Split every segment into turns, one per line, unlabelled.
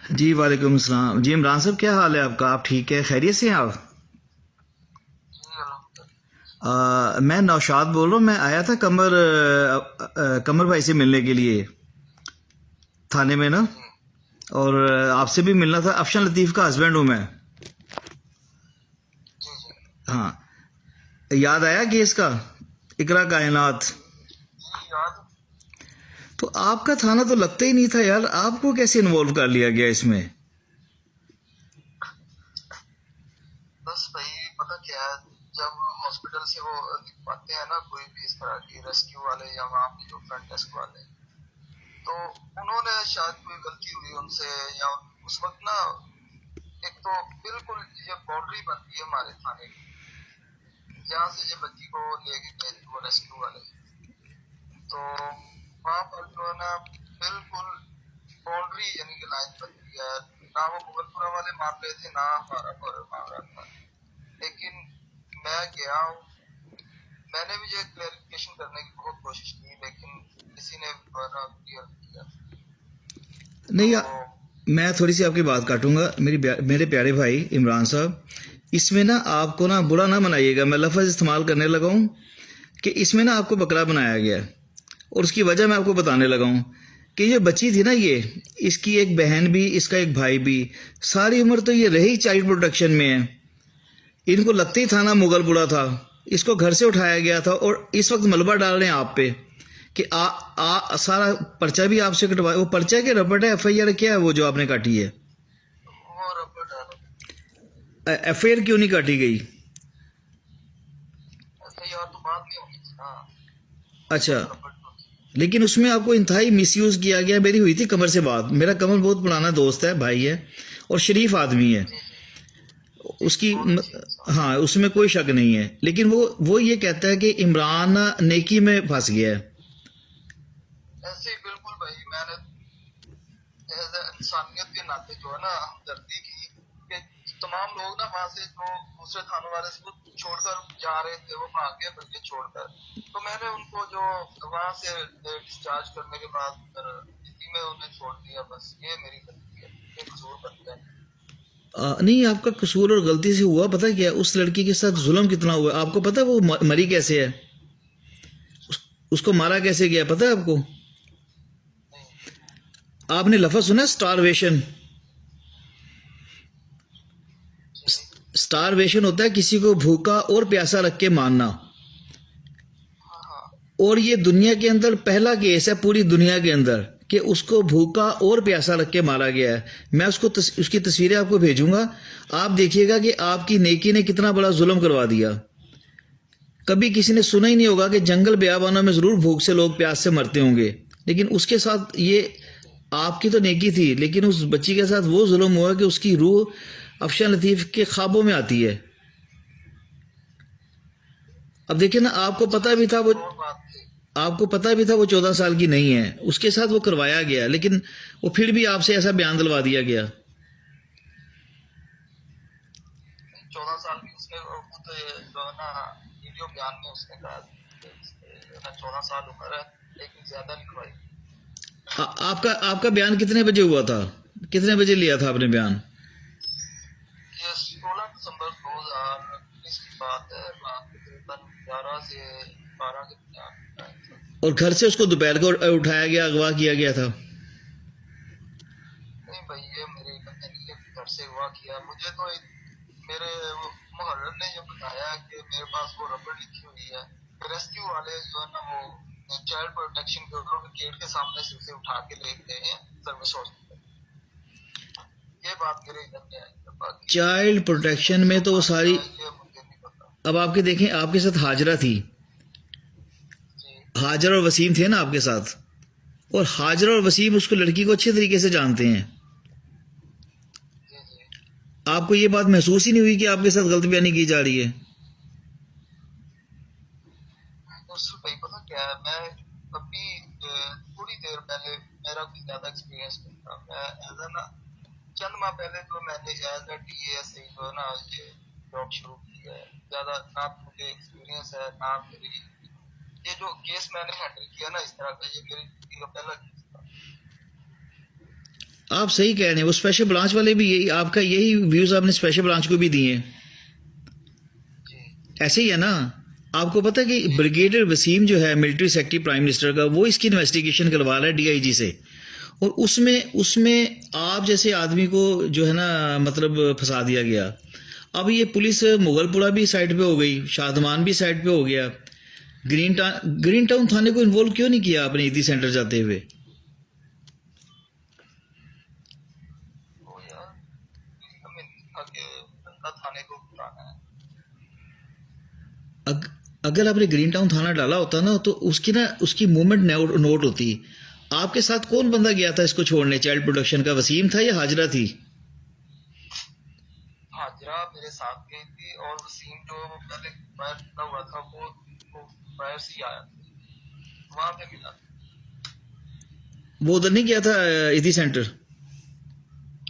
जी वालेकुम अस्सलाम। जी इमरान साहब, क्या हाल है आपका? आप ठीक है? खैरियत से हैं आप? मैं नौशाद बोल रहा हूँ। मैं आया था कमर भाई से मिलने के लिए थाने में ना। और आपसे भी मिलना था। अफशन लतीफ़ का हस्बैंड हूँ मैं। हाँ, याद आया केस का, इकरा कायनात। तो आपका थाना तो लगता ही नहीं था यार, आपको कैसे इन्वॉल्व कर लिया गया इसमें?
बस भाई, पता क्या है, जब हॉस्पिटल से वो दिखवाते हैं ना कोई भी इस तरह की रेस्क्यू वाले या वहाँ पे जो फ्रंट डेस्क वाले, तो उन्होंने शायद कोई गलती हुई उनसे, या उस वक्त ना एक तो बिल्कुल ये बाउंड्री बनती है हमारे थाने की, जहाँ से ये बच्ची को लेके गए थे वो रेस्क्यू वाले। तो वहाँ पर जो है ना बिल्कुल बाउंड्री यानी कि लाइन बनती है। ना वो मुगलपुरा वाले मार रहे थे, ना हमारा मार रहा था। लेकिन मैं गया हूँ, मैंने भी ये क्लैरिफिकेशन करने की बहुत कोशिश की, लेकिन किसी ने क्लियर किया।
नहीं
तो
मैं थोड़ी सी आपकी बात काटूंगा। मेरे प्यारे भाई इमरान साहब, इसमें ना आपको ना बुरा ना मनाइएगा, मैं लफ्ज़ इस्तेमाल करने लगा हूँ कि इसमें ना आपको बकरा बनाया गया है। और उसकी वजह मैं आपको बताने लगा हूँ कि ये बच्ची थी ना, ये इसकी एक बहन भी, इसका एक भाई भी, सारी उम्र तो ये रही चाइल्ड प्रोटेक्शन में है। इनको लगते ही थाना मुगलपुरा था, इसको घर से उठाया गया था और इस वक्त मलबा डाल रहे हैं आप पे कि सारा पर्चा भी आपसे कटवाया। वो पर्चा के रपट है, एफआईआर क्या है वो जो आपने काटी है?
वो रबर डालो,
एफआईआर क्यों नहीं काटी गई?
ऐसे यार तो बात नहीं होगी थी ना,
अच्छा,
बस रबर तो थी।
लेकिन उसमें आपको इंतहाई मिसयूज किया गया। मेरी हुई थी कमर से बात। मेरा कमर बहुत पुराना दोस्त है, भाई है और शरीफ आदमी है।
जी जी जी जी,
उसकी
बहुत अच्छी इंसान।
हाँ, उसमें कोई शक नहीं है। लेकिन वो ये कहता है कि इमरान नेकी में फंस गया है।
ऐसे ही बिल्कुल भाई, मैंने एज ए इंसानियत के नाते जो है ना हमदर्दी की कि तमाम लोग ना वहां से जो दूसरे थानों वाले से वो छोड़कर जा रहे थे, वो भाग गए बल्कि छोड़कर। तो मैंने उनको जो वहां से डिस्चार्ज करने के बाद इसी में उन्हें छोड़ दिया। बस ये मेरी गलती है, ये कसूर बनता है।
नहीं, आपका कसूर और गलती से हुआ। पता है क्या, उस लड़की के साथ जुल्म कितना हुआ है आपको पता है? वो मरी कैसे है, उसको मारा कैसे गया पता है आपको?
नहीं।
आपने लफ्ज सुना, स्टारवेशन?
जी।
स्टारवेशन होता है किसी को भूखा और प्यासा रख के मारना।
हाँ हाँ।
और ये दुनिया के अंदर पहला केस है पूरी दुनिया के अंदर कि उसको भूखा और प्यासा रख के मारा गया है। मैं उसकी तस्वीरें आपको भेजूंगा, आप देखिएगा कि आपकी नेकी ने कितना बड़ा जुल्म करवा दिया। कभी किसी ने सुना ही नहीं होगा कि जंगल बेयाबानों में जरूर भूख से लोग प्यास से मरते होंगे, लेकिन उसके साथ ये
जी जी।
आपकी तो नेकी थी, लेकिन उस बच्ची के साथ वो जुल्म हुआ कि उसकी रूह अफशन लतीफ के ख्वाबों में आती है। अब देखिए ना,
चलो
भी था
इसमें
वो
एक और बात थी।
आपको पता भी था वो 14 साल की नहीं है, उसके साथ वो करवाया गया, लेकिन वो फिर भी आपसे ऐसा बयान दिलवा दिया गया।
14 साल की उसने खुद जो है ना वीडियो बयान में उसने कहा कि इसके ना 14 साल उम्र है, लेकिन ज्यादा लिखवाई।
आपका बयान कितने बजे हुआ था? कितने बजे लिया था आपने बयान?
ये 16 दिसंबर 2019 की बात है, रात को तकरीबन 11 से 12 के टाइम था।
और घर से उसको दोपहर को उठाया गया, अगवा किया गया था?
नहीं भाई, ये मेरे बंदे ने ये घर से हुआ किया। मुझे तो मेरे मुहर्रर ने ये बताया कि मेरे पास वो रबड़ लिखी हुई है। रेस्क्यू वाले जो है ना वो चाइल्ड प्रोटेक्शन के लोग गेट के सामने से उसे उठा के ले गए हैं सर्विस हॉस्पिटल। ये बात मेरे इधर में आई है, बाकी
चाइल्ड
किस
प्रोटेक्शन
वजह
में
से
तो वो
उठा के
सारी,
लाए ये मुझे नहीं पता।
अब आपके देखें, आपके साथ हाजरा थी,
जी
हाजर और वसीम थे ना आपके साथ। और हाजर और वसीम उसको, लड़की को अच्छे तरीके से जानते हैं।
जी जी।
आपको ये बात महसूस ही नहीं हुई कि आपके साथ गलत बयानी की जा रही है?
उससे भाई पता क्या है, मैं अभी थोड़ी देर पहले, मेरा कोई ज्यादा एक्सपीरियंस नहीं था। मैं एज ना चंद माह पहले तो मैंने एज ए DAS से जो है ना ये जॉब शुरू की है। ज्यादा ना तो मुझे एक्सपीरियंस है, ना मेरी ये जो केस मैंने हैंडल किया ना इस तरह का, ये मेरी जिंदगी का पहला केस था।
आप सही कह रहे हैं, वो स्पेशल ब्रांच वाले भी यही आपका यही व्यूज आपने स्पेशल ब्रांच को भी दिए हैं।
जी
ऐसे ही है ना। आपको पता है कि ब्रिगेडियर वसीम जो है मिलिट्री सेक्रेटरी प्राइम मिनिस्टर का, वो इसकी इन्वेस्टिगेशन करवा रहा है डीआईजी से, और उसमें उसमें आप जैसे आदमी को जो है ना मतलब फंसा दिया गया। अब ये पुलिस मुगलपुरा भी साइड पे हो गई, शादमान भी साइड पे हो गया, ग्रीन टाउन थाने को इन्वॉल्व क्यों नहीं किया आपने ईदी सेंटर जाते हुए?
वो यार हमें नहीं था कि बंदा थाने को बुलाना है।
अगर आपने ग्रीन टाउन थाना डाला होता ना तो उसकी मूवमेंट नोट होती। आपके साथ कौन बंदा गया था इसको छोड़ने? चाइल्ड प्रोटेक्शन का वसीम था या हाजरा थी?
हाजरा मेरे साथ गई थी और वसीम जो पहले फायर हुआ था वो फायर से ही आया था, वहां पे मिला।
वो उधर नहीं गया था ईदी सेंटर?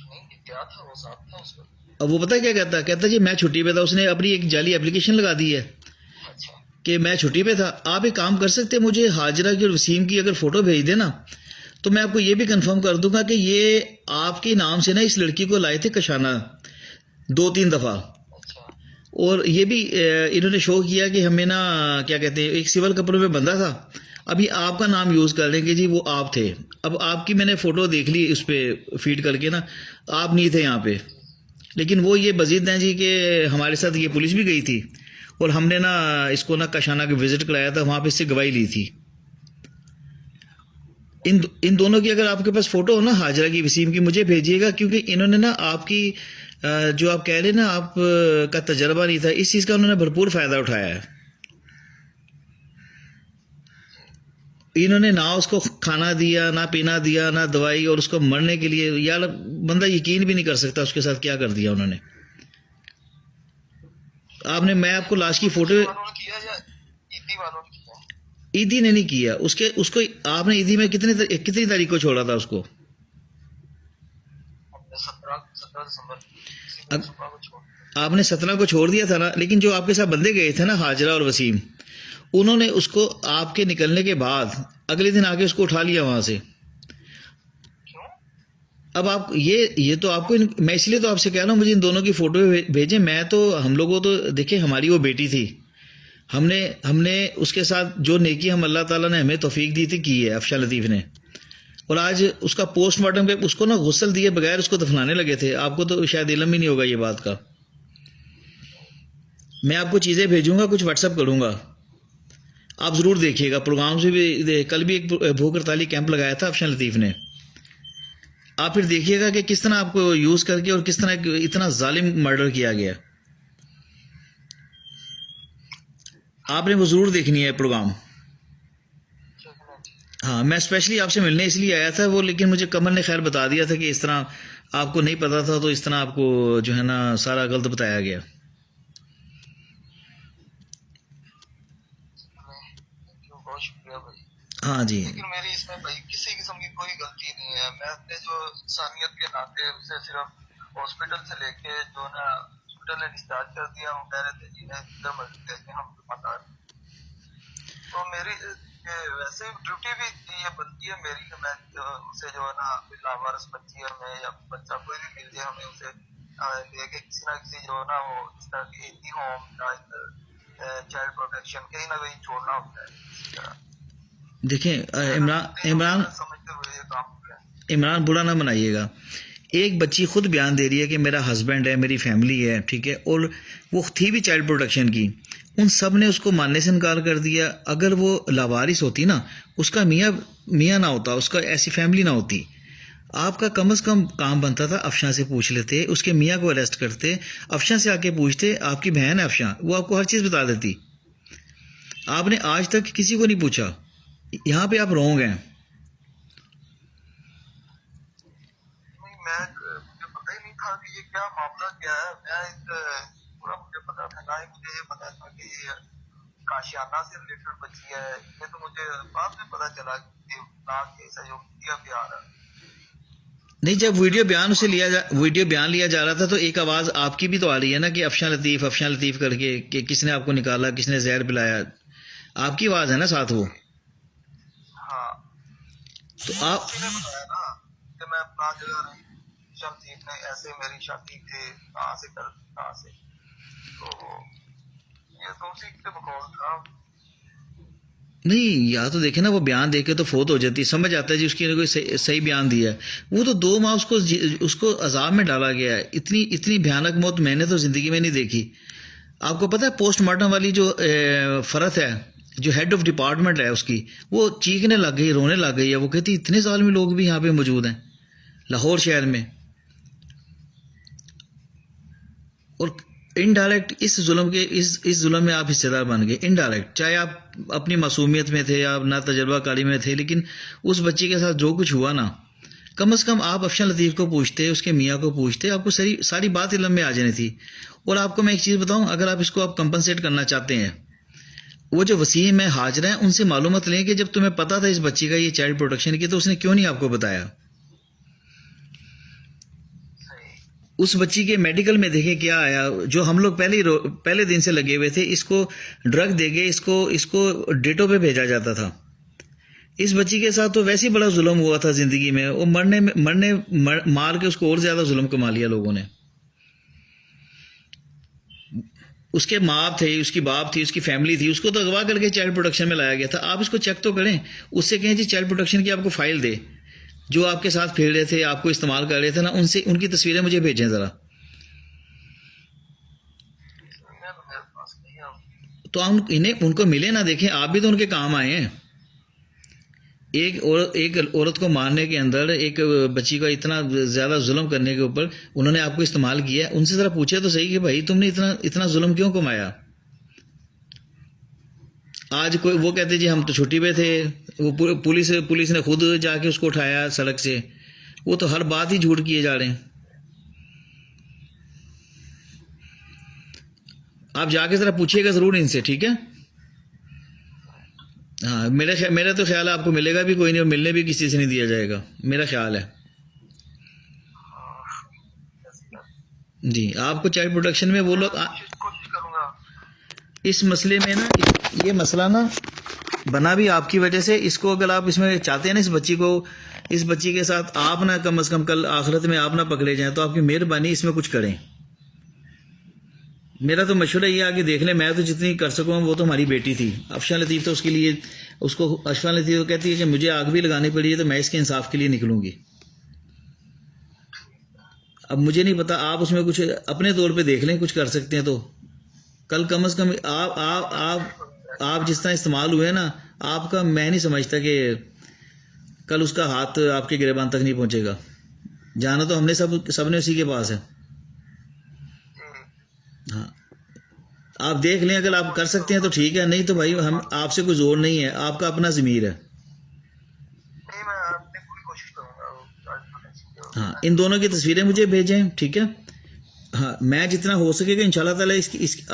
नहीं क्या था, वो साथ था उसका।
अब वो पता है क्या कहता जी मैं छुट्टी पे था। उसने अपनी एक जाली एप्लीकेशन लगा दी है
अच्छा
कि मैं छुट्टी पे था। आप एक काम कर सकते हैं, मुझे हाजरा की और वसीम की अगर फोटो भेज देना तो मैं आपको ये भी कंफर्म कर दूंगा कि ये आपके नाम से ना इस लड़की को लाए थे कशाना 2-3 दफा।
अच्छा
और ये भी इन्होंने शो किया कि हमें ना क्या कहते हैं, एक सिविल कपड़ों में बंदा था, अभी आपका नाम यूज कर लेंगे जी वो आप थे। अब आपकी मैंने फोटो देख ली उस पर फीड करके ना, आप नहीं थे यहाँ पे। लेकिन वो ये बजीद हैं जी कि हमारे साथ ये पुलिस भी गई थी और हमने ना इसको ना कशाना के विजिट कराया था, वहां पे इससे गवाही ली थी। इन दोनों की अगर आपके पास फोटो हो ना, हाजरा की वसीम की, मुझे भेजिएगा, क्योंकि इन्होंने ना आपकी जो आप कह रहे हैं ना आप का तजर्बा नहीं था, इस चीज का उन्होंने भरपूर फायदा उठाया है। इन्होंने ना उसको खाना दिया, ना पीना दिया, ना दवाई, और उसको मरने के लिए यार बंदा यकीन भी नहीं कर सकता उसके साथ क्या कर दिया उन्होंने। आपने मैं आपको लास्ट की फोटो,
वालों ने किया या ईदी वालों ने किया?
ईदी ने नहीं किया, उसको आपने ईदी में कितनी तारीख को छोड़ा था उसको?
हमने 17 दिसंबर
अब
सुबह को छोड़ दिया।
आपने 17 को छोड़ दिया था ना, लेकिन जो आपके साथ बंदे गए थे ना हाजरा और वसीम, उन्होंने उसको आपके निकलने के बाद अगले दिन आके उसको उठा लिया वहां से।
क्यों?
अब आप ये तो आपको मैं इसलिए तो आपसे कह रहा हूँ मुझे इन दोनों की फोटो भेजें। मैं तो हम लोगों तो देखिए हमारी वो बेटी थी, हमने उसके साथ जो नेकी हम अल्लाह ताला ने हमें तौफीक दी थी की है अफशा लतीफ़ ने। और आज उसका पोस्टमार्टम के उसको ना गुस्ल दिए बगैर उसको दफनाने लगे थे। आपको तो शायद इल्म ही नहीं होगा ये बात का। मैं आपको चीज़ें भेजूंगा, कुछ व्हाट्सअप करूंगा, आप ज़रूर देखिएगा। प्रोग्राम से भी कल भी एक भूख हड़ताली कैंप लगाया था अफशा लतीफ़ ने। आप फिर देखिएगा कि किस तरह आपको यूज़ करके और किस तरह इतना जालिम मर्डर किया गया। आपने वो ज़रूर देखनी है प्रोग्राम। हाँ, मैं स्पेशली आपसे मिलने इसलिए आया था वो, लेकिन मुझे कमर ने खैर बता दिया था कि इस तरह आपको नहीं पता था, तो इस तरह आपको जो है ना सारा गलत बताया गया।
बहुत शुक्रिया भाई।
हाँ जी।
लेकिन मेरी इसमें भाई किसी किस्म की कोई गलती नहीं है। मैं अपने जो इंसानियत के नाते उसे सिर्फ हॉस्पिटल से लेके जो ना हॉस्पिटल ने डिस्चार्ज कर दिया, वो कह रहे थे जी ने इधर मर्जी देते हम जिम्मेदार। तो मेरी वैसे ड्यूटी भी ये बनती है मेरी कि मैं उसे जो है ना कोई लावारिस बच्ची हमें या बच्चा कोई भी मिल जाए, हमें उसे लेके किसी ना किसी जो है ना वो इस तरह की एडी होम या चाइल्ड प्रोटेक्शन कहीं ना कहीं छोड़ना होता है इसी तरह।
देखें इमरान
समझते हुए ये काम किया।
इमरान बुरा ना मनाइएगा। एक बच्ची खुद बयान दे रही है कि मेरा हस्बैंड है, मेरी फैमिली है, ठीक है, और वो थी भी चाइल्ड प्रोटेक्शन की, उन सब ने उसको मानने से इनकार कर दिया। अगर वो लावारिस होती ना, उसका मियाँ ना होता, उसका ऐसी फैमिली ना होती, आपका कम से कम काम बनता था अफशा से पूछ लेते, उसके मियाँ को अरेस्ट करते, अफशा से आके पूछते आपकी बहन है अफशा, वो आपको हर चीज़ बता देती। आपने आज तक किसी को नहीं पूछा। यहाँ पे आप रोंग हैं।
मुझे पता ही नहीं था कि ये क्या मामला क्या है। पूरा मुझे पता था, ना ही मुझे ये पता था कि ये काशियाना से रिलेटेड बच्ची है। ये तो मुझे बाद में पता चला कि सहयोग किया भी आ रहा है।
नहीं, जब वीडियो बयान लिया जा रहा था तो एक आवाज आपकी भी तो आ रही है ना कि अफशा लतीफ करके कि किसने आपको निकाला, किसने जहर पिलाया, आपकी आवाज है ना साथ वो।
हाँ,
तो आप
किसी ने बताया ना कि कि मैं अपना जगह रही शमदीप ने ऐसे मेरी शादी थे कहाँ से तो ये तो उसी के बकौल था।
नहीं, या तो देखे ना, वो बयान देके तो फोत हो जाती, समझ आता है जी उसकी कोई सही बयान दिया है। वो तो 2 माह उसको अजाब में डाला गया है। इतनी भयानक मौत मैंने तो जिंदगी में नहीं देखी। आपको पता है पोस्टमार्टम वाली जो फरत है, जो हेड ऑफ डिपार्टमेंट है उसकी, वो चीखने लग गई, रोने लग गई है। वो कहती इतने ज़ालिम लोग भी यहाँ पे मौजूद हैं लाहौर शहर में। और इनडायरेक्ट इस जुल्म में आप हिस्सेदार बन गए इनडायरेक्ट, चाहे आप अपनी मासूमियत में थे, आप ना तजर्बा कारी में थे, लेकिन उस बच्ची के साथ जो कुछ हुआ ना, कम से कम आप अफशन लतीफ़ को पूछते, उसके मियाँ को पूछते, आपको सारी बात इल्म में आ जानी थी। और आपको मैं एक चीज़ बताऊं, अगर आप इसको कंपनसेट करना चाहते हैं, वो जो वसीम है, हाजरा है, उनसे मालूमात लें कि जब तुम्हें पता था इस बच्ची का ये चाइल्ड प्रोटेक्शन की, तो उसने क्यों नहीं आपको बताया। उस बच्ची के मेडिकल में देखें क्या आया, जो हम लोग पहले दिन से लगे हुए थे, इसको ड्रग देके इसको डेटो पे भेजा जाता था। इस बच्ची के साथ तो वैसे ही बड़ा जुल्म हुआ था जिंदगी में। वो मार के उसको और ज्यादा जुल्म कमा लिया लोगों ने। उसके माँ थे, उसकी बाप थी, उसकी फैमिली थी, उसको तो अगवा करके चाइल्ड प्रोटेक्शन में लाया गया था। आप इसको चेक तो करें, उससे कहें जी चाइल्ड प्रोटेक्शन की आपको फाइल दे, जो आपके साथ फिर रहे थे, आपको इस्तेमाल कर रहे थे ना, उनकी तस्वीरें मुझे भेजें ज़रा। तो आप उनको मिले ना, देखें, आप भी तो उनके काम आए हैं। एक औरत को मारने के अंदर, एक बच्ची का इतना ज़्यादा जुल्म करने के ऊपर उन्होंने आपको इस्तेमाल किया। उनसे ज़रा पूछे तो सही कि भाई तुमने इतना जुल्म क्यों कमाया। आज कोई वो कहते जी हम तो छुट्टी पे थे, वो पुलिस ने खुद जाके उसको उठाया सड़क से। वो तो हर बात ही झूठ किए जा रहे हैं। आप जाके जरा पूछिएगा जरूर इनसे, ठीक है। हाँ, मेरा तो ख्याल है आपको मिलेगा भी कोई नहीं, और मिलने भी किसी से नहीं दिया जाएगा, मेरा ख्याल है जी। आपको चाइल्ड प्रोटेक्शन में वो लोग
कोशिश करूंगा।
इस मसले में ना, ये मसला ना बना भी आपकी वजह से। इसको अगर आप इसमें चाहते हैं ना, इस बच्ची के साथ आप ना कम से कम कल आखिरत में आप ना पकड़े जाएं, तो आपकी मेहरबानी इसमें कुछ करें। मेरा तो मशवरा ये आगे देख लें, मैं तो जितनी कर सकूँ। वो तो हमारी बेटी थी अफशान लतीफ़, तो उसके लिए अफशान लतीफ़ कहती है कि मुझे आग भी लगानी पड़ी है तो मैं इसके इंसाफ के लिए निकलूंगी। अब मुझे नहीं पता, आप उसमें कुछ अपने तौर पे देख लें, कुछ कर सकते हैं तो कल कम से कम आप जिस तरह इस्तेमाल हुए ना, आपका मैं नहीं समझता कि कल उसका हाथ आपके गिरेबान तक नहीं पहुंचेगा। जाना तो हमने सबने उसी के पास है। हाँ, आप देख लें, अगर आप कर सकते हैं तो ठीक है, नहीं तो भाई हम आपसे कोई जोर नहीं है, आपका अपना ज़मीर है। हाँ, इन दोनों की तस्वीरें मुझे भेजें, ठीक है। हाँ, मैं जितना हो सकेगा इंशाल्लाह ताला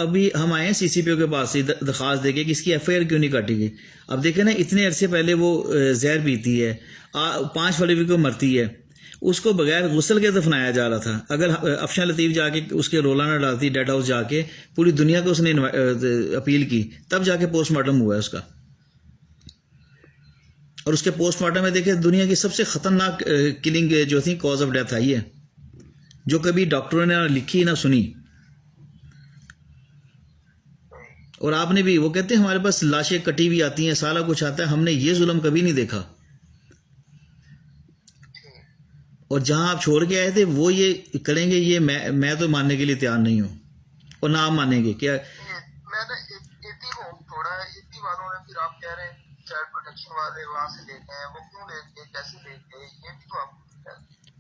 अभी हम आए हैं CCPO के पास से दरख्वास्त देके कि इसकी FIR क्यों नहीं काटी गई। अब देखें ना, इतने अरसे पहले वो जहर पीती है, 5 फरवरी को मरती है, उसको बगैर गुस्ल के दफनाया जा रहा था। अगर अफशान लतीफ़ जाके उसके रोला ना डालती, डेड हाउस जाके पूरी दुनिया को उसने अपील की, तब जाके पोस्टमार्टम हुआ है उसका। और उसके पोस्टमार्टम में देखे दुनिया की सबसे खतरनाक किलिंग जो थी, कॉज ऑफ डेथ आई है, जो कभी डॉक्टरों ने ना लिखी ना सुनी। और आपने भी, वो कहते हैं हमारे पास लाशें कटी हुई आती हैं, सारा कुछ आता है, हमने ये जुल्म कभी नहीं देखा। और जहां आप छोड़ के आए थे वो ये करेंगे, ये मैं तो मानने के लिए तैयार नहीं हूं, और ना आप मानेंगे क्या।
मैंने थोड़ा इतनी वालों ने, फिर आप कह रहे हैं चाइल्ड प्रोटेक्शन वाले वहां से लेते हैं, वो क्यों लेते हैं, कैसे लेते हैं, ये भी तो आप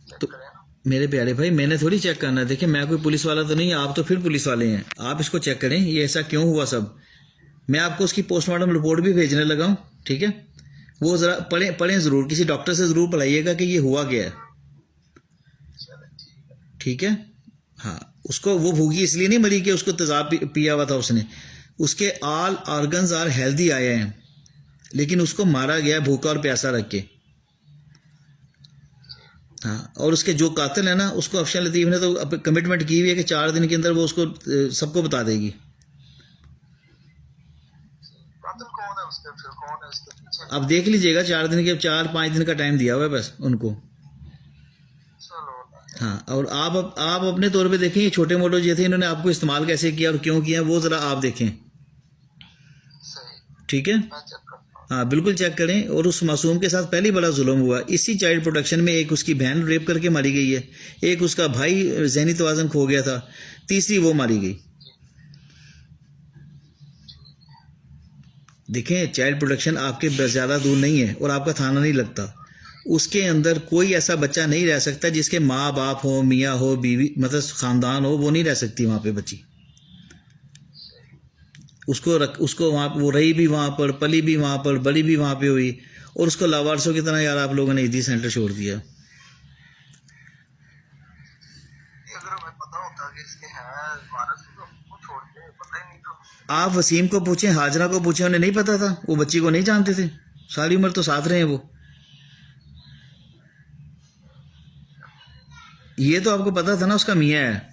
चेक करें ना।
मेरे प्यारे भाई, मैंने थोड़ी चेक करना है। देखिए, मैं कोई पुलिस वाला तो नहीं, आप तो फिर पुलिस वाले हैं। आप इसको चेक करें, ये ऐसा क्यों हुआ सब। मैं आपको उसकी पोस्टमार्टम रिपोर्ट भी भेजने लगा हूं, ठीक है। वो जरा पढ़ें जरूर, किसी डॉक्टर से जरूर पढ़ाइएगा कि ये हुआ क्या है, ठीक है। हाँ, उसको वो भूखी इसलिए नहीं मरी कि उसको तेजाब पिया हुआ था उसने, उसके ऑल ऑर्गन्स आर हेल्दी आए हैं, लेकिन उसको मारा गया भूखा और प्यासा रख के। हाँ, और उसके जो कातिल है ना, उसको अफशान लतीफ़ ने तो कमिटमेंट की हुई है कि 4 दिन के अंदर वो उसको सबको बता देगी।
कौन है उसके पीछे?
अब देख लीजिएगा, 4 5 दिन का टाइम दिया हुआ है बस उनको। हाँ, और आप अपने तौर पे देखें, ये छोटे मोटे जो थे इन्होंने आपको इस्तेमाल कैसे किया और क्यों किया, वो ज़रा आप देखें।
सही,
ठीक है,
मैं चेक करता हूँ।
हाँ बिल्कुल चेक करें। और उस मासूम के साथ पहली बड़ा जुल्म हुआ इसी चाइल्ड प्रोटेक्शन में। एक उसकी बहन रेप करके मारी गई है, एक उसका भाई जहनी तवाज़ुन खो गया था, तीसरी वो मारी गई। देखें, चाइल्ड प्रोटेक्शन आपके ज़्यादा दूर नहीं है और आपका थाना नहीं लगता। उसके अंदर कोई ऐसा बच्चा नहीं रह सकता जिसके माँ बाप हो, मियाँ हो, बीवी, मतलब ख़ानदान हो, वो नहीं रह सकती वहाँ पे बच्ची। उसको वहाँ, वो रही भी वहाँ पर, पली भी वहाँ पर, बड़ी भी वहाँ पे हुई, और उसको लावारसों की तरह यार आप लोगों ने ईदी सेंटर छोड़ दिया।
ये अगर हमें पता होता कि इसके हैं वारस तो वो छोड़ के, पता ही नहीं था।
आप वसीम को पूछें, हाजरा को पूछें, उन्हें नहीं पता था, वो बच्ची को नहीं जानते थे, सारी उम्र तो साथ रहे हैं वो। ये तो आपको पता था ना उसका मियाँ है।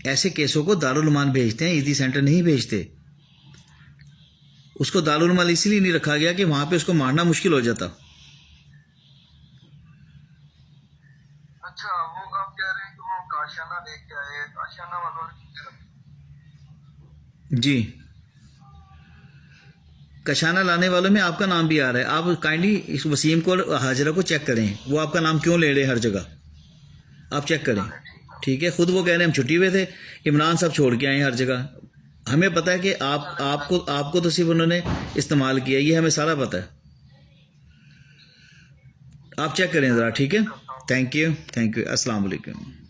ऐसे केसों को दारुल उमान भेजते हैं, ईदी सेंटर नहीं भेजते। उसको दारुल उमान इसलिए नहीं रखा गया कि वहां पे उसको मारना मुश्किल हो जाता।
अच्छा, वो आप कह रहे हैं कि वो काशाना लेके आए, काशाना वालों ने
जी, कशाना लाने वालों में आपका नाम भी आ रहा है। आप काइंडली इस वसीम को और हाजरा को चेक करें, वो आपका नाम क्यों ले रहे हैं हर जगह, आप चेक करें। ठीक है, खुद वो कह रहे हैं हम छुट्टी हुए थे, इमरान साहब छोड़ के आए हर जगह। हमें पता है कि आपको तो सिर्फ उन्होंने इस्तेमाल किया, ये हमें सारा पता है। आप चेक करें ज़रा, ठीक है। थैंक यू, अस्सलाम वालेकुम।